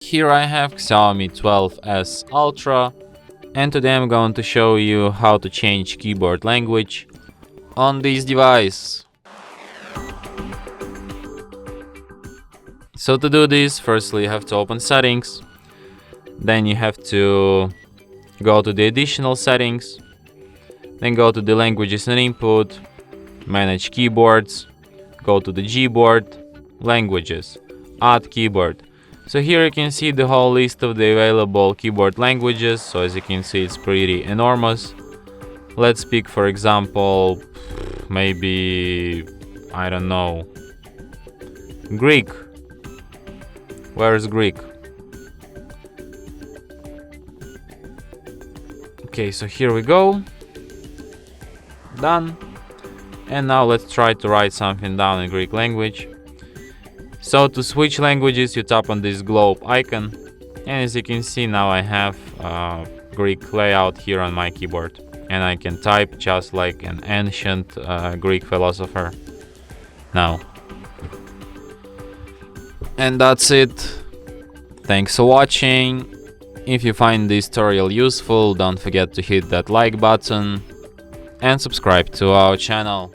Here I have Xiaomi 12S Ultra, and today I'm going to show you how to change keyboard language on this device. So to do this, firstly you have to open settings, then you have to go to the additional settings, then go to the languages and input, manage keyboards, go to the Gboard, languages, add keyboard. So here you can see the whole list of the available keyboard languages. So as you can see, it's pretty enormous. Let's pick, for example, maybe, I don't know, Greek. Where is Greek? Okay, so here we go. Done. And now let's try to write something down in Greek language. So to switch languages, you tap on this globe icon, and as you can see, now I have Greek layout here on my keyboard, and I can type just like an ancient Greek philosopher now. And that's it. Thanks for watching. If you find this tutorial useful, don't forget to hit that like button and subscribe to our channel.